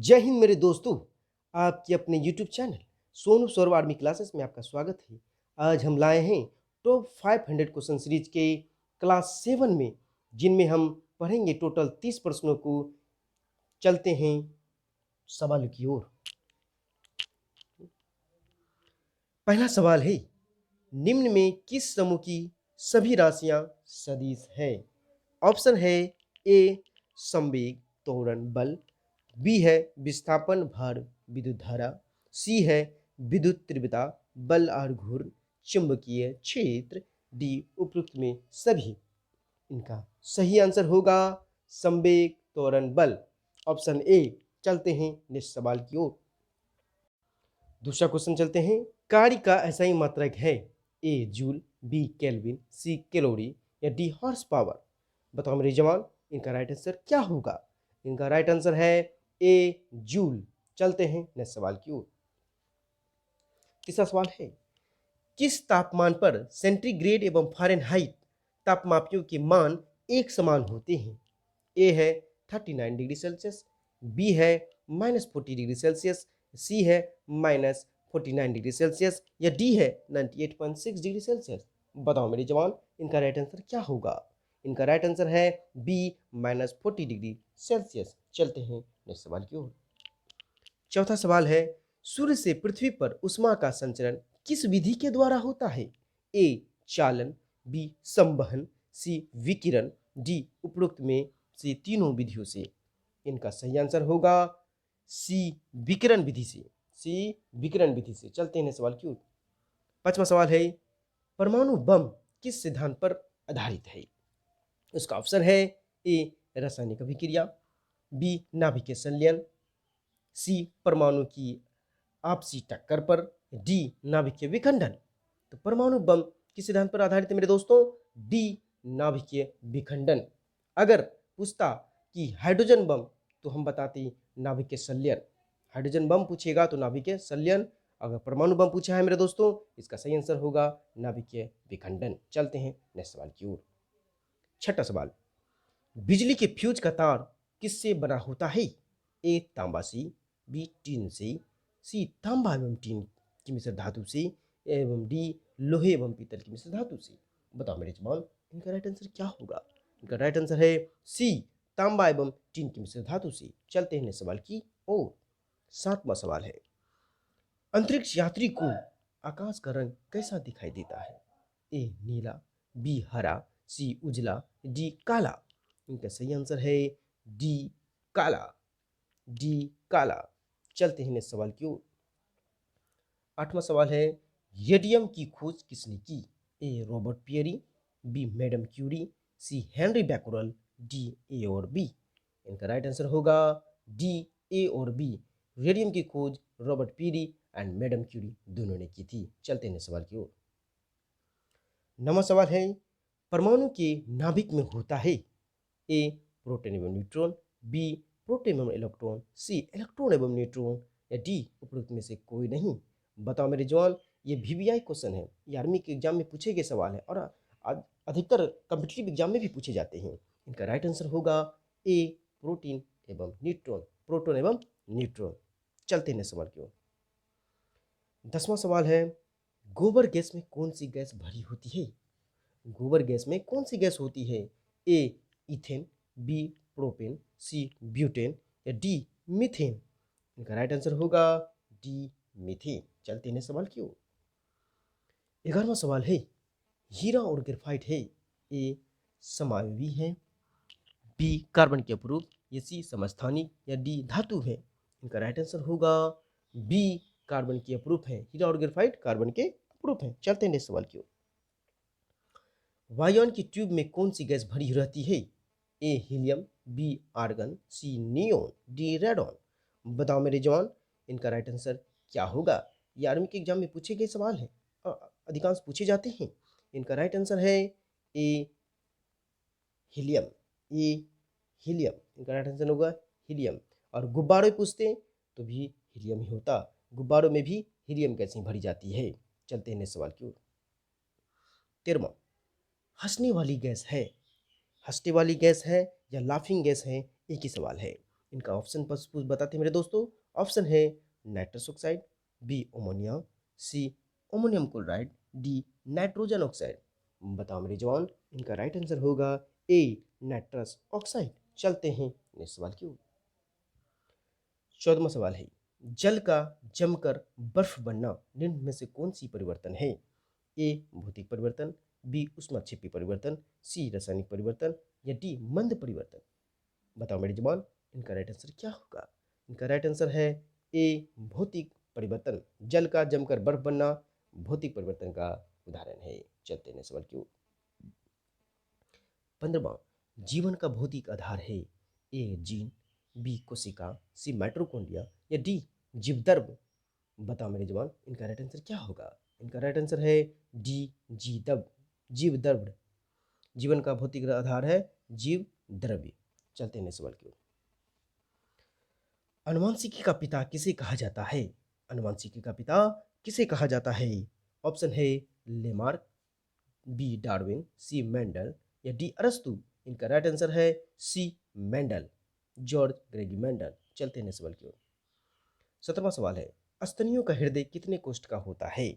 जय हिंद मेरे दोस्तों। आपके अपने YouTube channel Sonu Saurabh army classes में आपका स्वागत है। आज हम लाए हैं टॉप 500 क्वेश्चन सीरीज के क्लास 7 में, जिनमें हम पढ़ेंगे टोटल 30 प्रश्नों को। चलते हैं सवाल की ओर। पहला सवाल है, निम्न में किस समूह की सभी राशियां सदिश है? ऑप्शन है ए संवेग त्वरण बल, बी है विस्थापन भार विद्युत धारा, सी है विद्युत तीव्रता बल और घूर्ण चुंबकीय क्षेत्र, डी उपरोक्त में सभी। इनका सही आंसर होगा संवेग त्वरण बल, ऑप्शन ए। चलते हैं नेक्स्ट सवाल की ओर। दूसरा क्वेश्चन चलते हैं। कार्य का ऐसा ही मात्रक है? ए जूल, बी केल्विन, सी कैलोरी या डी हॉर्स पावर। बताओ मेरे जवान, इनका राइट आंसर क्या होगा? इनका राइट आंसर है ए जूल। चलते हैं नेक्स्ट सवाल की ओर। तीसरा सवाल है, किस तापमान पर सेंटीग्रेड एवं फ़ारेनहाइट तापमापियों के मान एक समान होते हैं? ए है 39 डिग्री सेल्सियस, बी है -40 डिग्री सेल्सियस, सी है -49 डिग्री सेल्सियस या डी है 98.6 डिग्री सेल्सियस। बताओ मेरे जवान, इनका राइट आंसर क्या होगा? इनका राइट आंसर है बी -40 डिग्री सेल्सियस। चलते हैं नेक्स्ट सवाल की ओर। चौथा सवाल है, सूर्य से पृथ्वी पर ऊष्मा का संचरण किस विधि के द्वारा होता है? ए चालन, बी संवहन, सी विकिरण, डी उपरोक्त में से तीनों विधियों से। इनका सही आंसर होगा सी विकिरण विधि से। सी विकिरण विधि से। चलते हैं सवाल की ओर। पांचवा सवाल है, परमाणु बम किस सिद्धांत पर आधारित है? उसका ऑप्शन है ए रासायनिक अभिक्रिया, बी नाभिकीय संलयन, सी परमाणु की आपसी टक्कर पर, डी नाभिकीय विखंडन। तो परमाणु बम किस सिद्धांत पर आधारित है मेरे दोस्तों? डी नाभिकीय विखंडन। अगर पूछता कि हाइड्रोजन बम, तो हम बताते नाभिकीय संलयन। हाइड्रोजन बम पूछेगा तो नाभिकीय संलयन। अगर परमाणु बम पूछा है मेरे दोस्तों, इसका सही आंसर होगा नाभिकीय विखंडन। चलते हैं नेक्स्ट सवाल की ओर। छठा सवाल, बिजली के फ्यूज का तार किससे बना होता है? ए तांबा से, बी टीन से, सी तांबा एवं टीन की मिश्र धातु से, एवं डी लोहे एवं पीतल की मिश्र धातु से। बताओ मेरे जवान, इनका राइट आंसर क्या होगा? इनका राइट आंसर है सी तांबा एवं टीन की मिश्र धातु से। चलते हैं सवाल की ओर। सातवां सवाल है, अंतरिक्ष यात्री को आकाश का रंग कैसा दिखाई देता है? ए नीला, बी हरा, सी उजला, डी काला। इनका सही आंसर है डी काला। डी काला। चलते हैं नेक्स्ट सवाल की ओर। आठवां सवाल है, रेडियम की खोज किसने की? A Robert Pierre, B madam Curie, C Henry Becquerel, D A और बी। इनका राइट आंसर होगा डी ए और बी। रेडियम की खोज Robert Pierre and madam Curie दोनों ने की थी। चलते हैं सवाल की ओर। नवा सवाल है, परमाणु के नाभिक में होता है? ए प्रोटॉन एवं न्यूट्रॉन, बी प्रोटॉन एवं इलेक्ट्रॉन, सी इलेक्ट्रॉन एवं न्यूट्रॉन या डी उपरोक्त में से कोई नहीं। बताओ मेरे जवान, ये वीवीआई क्वेश्चन है, ये आर्मी के एग्जाम में पूछे गए सवाल है और अधिकतर कम्पिटिटिव एग्जाम में भी पूछे जाते हैं। इनका राइट आंसर होगा ए प्रोटीन एवं न्यूट्रॉन। प्रोटॉन एवं न्यूट्रॉन। चलते हैं सवाल की ओर। 10वां सवाल है, गोबर गैस में कौन सी गैस भरी होती है? गोबर गैस में कौन सी गैस होती है? A ethane, B propane, C butane या डी मीथेन। इनका राइट आंसर होगा डी मीथेन। चलते हैं सवाल की ओर। 11वां सवाल है, हीरा और ग्रेफाइट है? ए समावयवी है, बी कार्बन के अपरूप या सी समस्थानिक या डी धातु है। इनका राइट आंसर होगा बी कार्बन के अपरूप है। हीरा और ग्रेफाइट कार्बन के अपरूप है। चलते हैं सवाल की ओर। वायुयान की ट्यूब में कौन सी गैस भरी रहती है? ए हीलियम, बी आर्गन, सी नियोन, डी रेडॉन। बताओ मेरे जवान, इनका राइट आंसर क्या होगा? ये आर्मी के एग्जाम में पूछे गए सवाल हैं, अधिकांश पूछे जाते हैं। इनका राइट आंसर है ए हीलियम। ए हीलियम। इनका राइट आंसर होगा हीलियम। और गुब्बारे पूछते तो भी हीलियम ही होता। गुब्बारों में भी हीलियम गैस ही भरी जाती है। चलते हैं सवाल की ओर। 13वां, हंसने वाली गैस है? हंसने वाली गैस है या लाफिंग गैस है? एक ही सवाल है। इनका ऑप्शन पर बताते हैं मेरे दोस्तों। ऑप्शन है nitrous oxide, B ammonia, C ammonium chloride, D nitrogen oxide. बताओ मेरे जवान, इनका राइट आंसर होगा ए नाइट्रस ऑक्साइड। चलते हैं नेक्स्ट सवाल की ओर। 14वां सवाल है, जल का जमकर बर्फ बनना निम्न में से कौन सी परिवर्तन है? ए भौतिक परिवर्तन, बी ऊष्माक्षेपी परिवर्तन, सी रासायनिक परिवर्तन या डी मंद परिवर्तन। बताओ मेरे जवान, इनका राइट आंसर क्या होगा? इनका राइट आंसर है ए भौतिक परिवर्तन। जल का जमकर बर्फ बनना भौतिक परिवर्तन का उदाहरण है। चलते हैं सवाल की ओर। 15वां, जीवन का भौतिक आधार है? ए जीन, बी कोशिका, सी माइटोकॉन्ड्रिया या डी जीवद्रव्य। बताओ मेरे जवान, इनका राइट आंसर क्या होगा? इनका राइट आंसर है डी जीवद्रव्य। जीवन का भौतिक आधार है जीव द्रव्य। चलते हैं सवाल की ओर। अनुवांशिकी का पिता किसे कहा जाता है? अनुवांशिकी का पिता किसे कहा जाता है? ऑप्शन है लेमार्क, बी डार्विन, सी मेंडल या डी अरस्तु। इनका राइट आंसर है सी मेंडल, जॉर्ज ग्रेगी मेंडल। चलते हैं सवाल की ओर। 17वां सवाल है, स्तनियों का हृदय कितने कोष्ठ का होता है?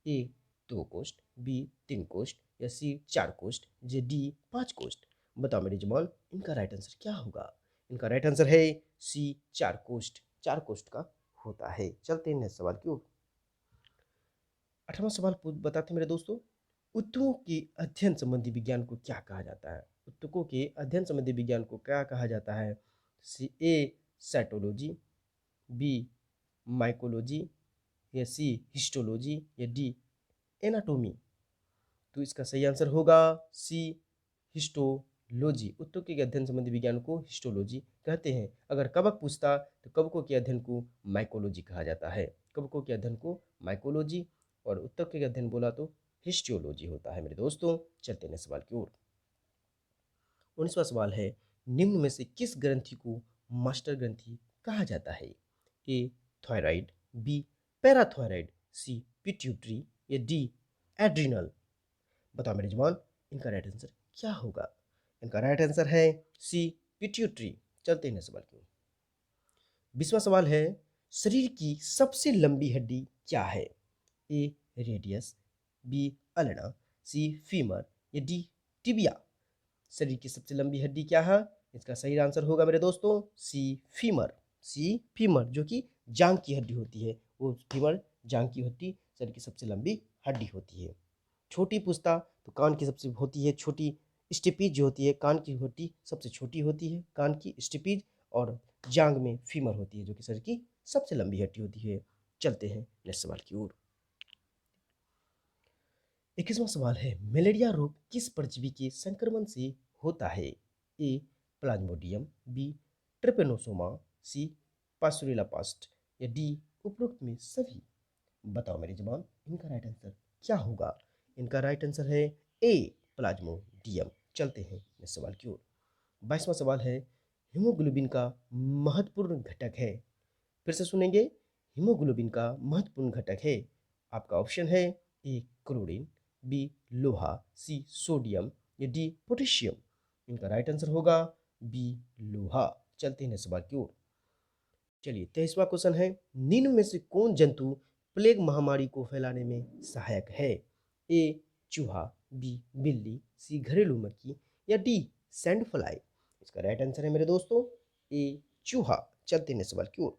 ए 2 कोष्ठ, बी 3 कोष्ठ या सी 4 कोष्ठ या डी 5 कोष्ठ। बताओ मेरे जवान, इनका राइट आंसर क्या होगा? इनका राइट आंसर है सी 4 कोष्ठ, 4 कोष्ठ का होता है। चलते हैं नेक्स्ट सवाल की ओर। 18वां सवाल बताते हैं मेरे दोस्तों, ऊतकों के अध्ययन संबंधी विज्ञान को क्या कहा जाता है? ऊतकों के अध्ययन संबंधी विज्ञान को क्या कहा जाता है? सी ए साइटोलॉजी, बी माइकोलॉजी या सी हिस्टोलॉजी या डी एनाटोमी। तो इसका सही आंसर होगा सी हिस्टोलॉजी। ऊतकों के अध्ययन संबंधी विज्ञान को हिस्टोलॉजी कहते हैं। अगर कवक पूछता तो कवकों के अध्ययन को माइकोलॉजी कहा जाता है। कवकों के अध्ययन को माइकोलॉजी और ऊतक के अध्ययन बोला तो हिस्टोलॉजी होता है मेरे दोस्तों। चलते हैं सवाल की ओर। 19वां सवाल है, निम्न में से किस ग्रंथि को मास्टर ग्रंथि कहा जाता है? ए थायराइड, बी पैराथायराइड, सी पिट्यूटरी या डी एड्रिनल। बताओ मेरे जवान, इनका राइट आंसर क्या होगा? इनका राइट आंसर है सी पिट्यूटरी। चलते हैं सवाल की ओर। 20वां सवाल है, शरीर की सबसे लंबी हड्डी क्या है? ए रेडियस, बी अल्ना, सी फीमर या डी टिबिया। शरीर की सबसे लंबी हड्डी क्या है? इसका सही आंसर होगा मेरे दोस्तों सी फीमर। सी फीमर जो कि जांग की हड्डी होती है, वो फीमर जांग की हड्डी शरीर की सबसे लंबी हड्डी होती है। छोटी पूछता तो कान की सबसे होती है छोटी स्टिपीज जो होती है, कान की हड्डी सबसे छोटी होती है, कान की स्टिपीज, और जांग में फीमर होती है जो कि शरीर की सबसे लंबी हड्डी होती है। चलते हैं नेक्स्ट सवाल की ओर। 21वां सवाल है, मलेरिया रोग किस परजीवी के संक्रमण से होता है? ए प्लाज्मोडियम, बी ट्रिपेनोसोमा, सी पास्चुरेलापास्ट या डी उपरोक्त में सभी। बताओ मेरे जवान, इनका राइट आंसर क्या होगा? इनका राइट आंसर है ए प्लाज्मोडियम। चलते हैं इस सवाल की ओर। 22वां सवाल है, हीमोग्लोबिन का महत्वपूर्ण घटक है? फिर से सुनेंगे, हीमोग्लोबिन का महत्वपूर्ण घटक है। आपका ऑप्शन है ए क्लोरीन, बी लोहा, सी सोडियम या डी पोटेशियम। इनका राइट आंसर होगा बी लोहा। चलते हैं सवाल की ओर। चलिए 23वां क्वेश्चन है, निम्न में से कौन जंतु प्लेग महामारी को फैलाने में सहायक है? ए चूहा, बी बिल्ली, सी घरेलू मक्खी या डी सैंड फ्लाई। इसका राइट आंसर है मेरे दोस्तों ए चूहा। चलते हैं सवाल की ओर।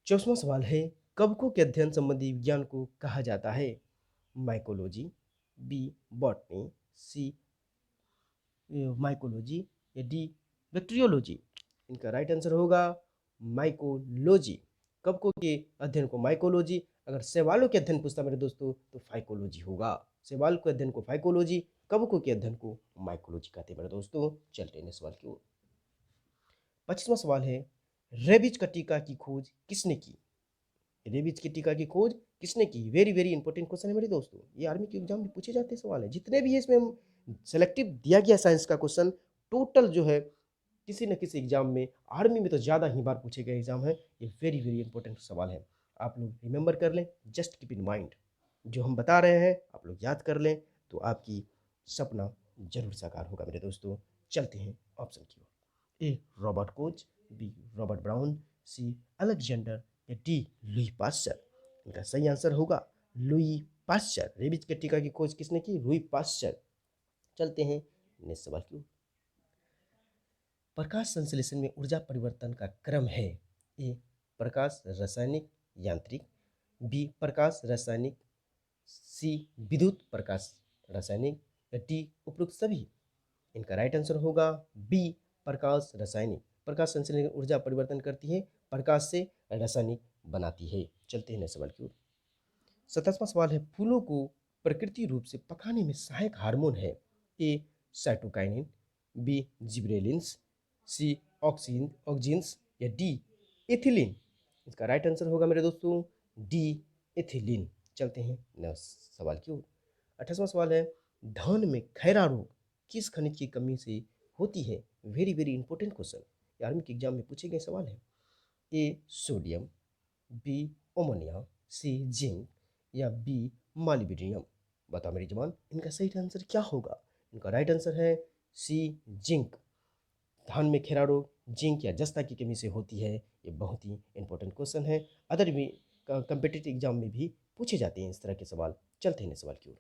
24वां सवाल है, कवकों के अध्ययन संबंधी विज्ञान को कहा जाता है? माइकोलॉजी, बी बॉटनी, सी माइकोलॉजी या डी बैक्टीरियोलॉजी। इनका राइट आंसर होगा माइकोलॉजी। कवकों के अध्ययन को माइकोलॉजी, अगर शैवालों के अध्ययन पूछता मेरे दोस्तों तो फाइकोलॉजी होगा। शैवाल के अध्ययन को फाइकोलॉजी, कवकों के अध्ययन को माइकोलॉजी कहते हैं मेरे दोस्तों। चलते हैं सवाल की ओर। 25वां सवाल है, रेबीज का टीका की खोज किसने की? रेबीज की टीका की खोज किसने की? वेरी वेरी इंपॉर्टेंट क्वेश्चन है मेरे दोस्तों, ये आर्मी के एग्जाम में पूछे जाते सवाल है। जितने भी है इसमें सेलेक्टिव दिया गया साइंस का क्वेश्चन, टोटल जो है किसी न किसी एग्जाम में, आर्मी में तो ज़्यादा ही बार पूछे गए एग्जाम है। ये वेरी वेरी इंपॉर्टेंट सवाल है, आप लोग रिमेंबर कर लें, जस्ट कीप इन माइंड। जो हम बता रहे हैं आप लोग याद कर लें तो आपकी सपना जरूर साकार होगा मेरे दोस्तों। चलते हैं ऑप्शन की ओर। A Robert Koch, B Robert Brown, C Alexander या डी लुई पास्चर। इनका सही आंसर होगा लुई पास्चर। रेबीज के टीका की खोज किसने की? Louis Pasteur. चलते हैं नेक्स्ट सवाल की ओर। प्रकाश संश्लेषण में ऊर्जा परिवर्तन का क्रम है। ए प्रकाश रासायनिक यांत्रिक, बी प्रकाश रासायनिक, सी विद्युत प्रकाश रासायनिक या डी उपरोक्त सभी। इनका राइट आंसर होगा बी प्रकाश रासायनिक। प्रकाश संश्लेषण ऊर्जा परिवर्तन करती है, प्रकाश से रासायनिक बनाती है। चलते हैं नेक्स्ट सवाल की ओर। 27वां सवाल है, फूलों को प्रकृति रूप से पकाने में सहायक हार्मोन है। ए साइटोकाइनिन, बी जिब्रेलिन्स, सी ऑक्सीन ऑक्जिन्स या डी एथिलीन। इसका राइट आंसर होगा मेरे दोस्तों डी एथिलीन। चलते हैं नेक्स्ट सवाल की ओर। 28वां सवाल है, धान में खैरा रोग किस खनिज की कमी से होती है? Very very important question, army के एग्जाम में पूछे गए सवाल है। A sodium, B ammonia, C zinc या बी मालिब्डेनम। बताओ मेरी जवान, इनका सही आंसर क्या होगा? इनका राइट आंसर है सी जिंक। धान में खैरा रोग जिंक या जस्ता की कमी से होती है। ये बहुत ही इंपॉर्टेंट क्वेश्चन है, अदर भी कम्पिटिटिव एग्जाम में भी पूछे जाते हैं इस तरह के सवाल। चलते हैं सवाल की ओर।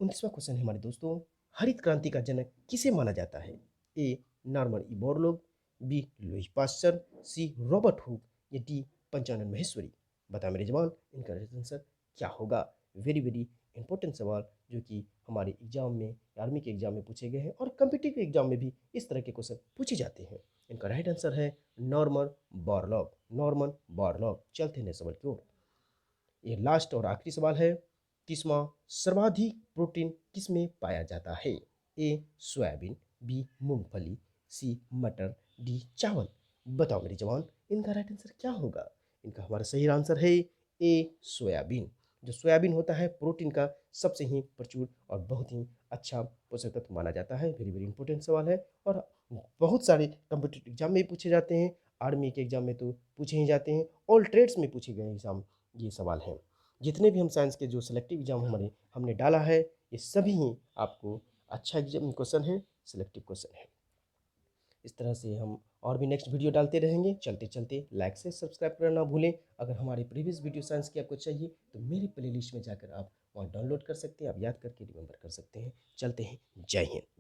29वां क्वेश्चन है हमारे दोस्तों, हरित क्रांति का जनक किसे माना जाता है? A Norman E Borlaug, B Louis Pasteur, C Robert Hooke या डी पंचानन महेश्वरी। बता मेरे जवान, इनका आंसर क्या होगा? वेरी वेरी इंपॉर्टेंट सवाल जो कि हमारे एग्जाम में, आर्मी के एग्जाम में पूछे गए हैं और कम्पिटिटिव एग्जाम में भी इस तरह के क्वेश्चन पूछे जाते हैं। इनका राइट आंसर है नॉर्मन बोरलॉग। Norman Borlaug. चलते हैं सवाल की ओर। ये लास्ट और आखिरी सवाल है, 30वां, सर्वाधिक प्रोटीन किसमें पाया जाता है? ए सोयाबीन, बी मूंगफली, सी मटर, डी चावल। बताओ मेरे जवान, इनका राइट आंसर क्या होगा? इनका हमारा सही आंसर है ए सोयाबीन। जो सोयाबीन होता है प्रोटीन का सबसे ही प्रचुर और बहुत ही अच्छा पोषक तत्व माना जाता है। वेरी वेरी इंपॉर्टेंट सवाल है और बहुत सारे कम्पिटिटिव एग्जाम में पूछे जाते हैं, आर्मी के एग्जाम में तो पूछे ही जाते हैं, ऑल ट्रेड्स में पूछे गए एग्जाम ये सवाल हैं। जितने भी हम साइंस के जो सिलेक्टिव एग्जाम हमने डाला है, ये सभी ही आपको अच्छा एग्जाम क्वेश्चन है, सिलेक्टिव क्वेश्चन है। इस तरह से हम और भी नेक्स्ट वीडियो डालते रहेंगे। चलते चलते लाइक से सब्सक्राइब करना ना भूलें। अगर हमारी प्रीवियस वीडियो साइंस की आपको चाहिए तो मेरी प्लेलिस्ट में जाकर आप वहाँ डाउनलोड कर सकते हैं, आप याद करके रिमेंबर कर सकते हैं। चलते हैं, जय हिंद।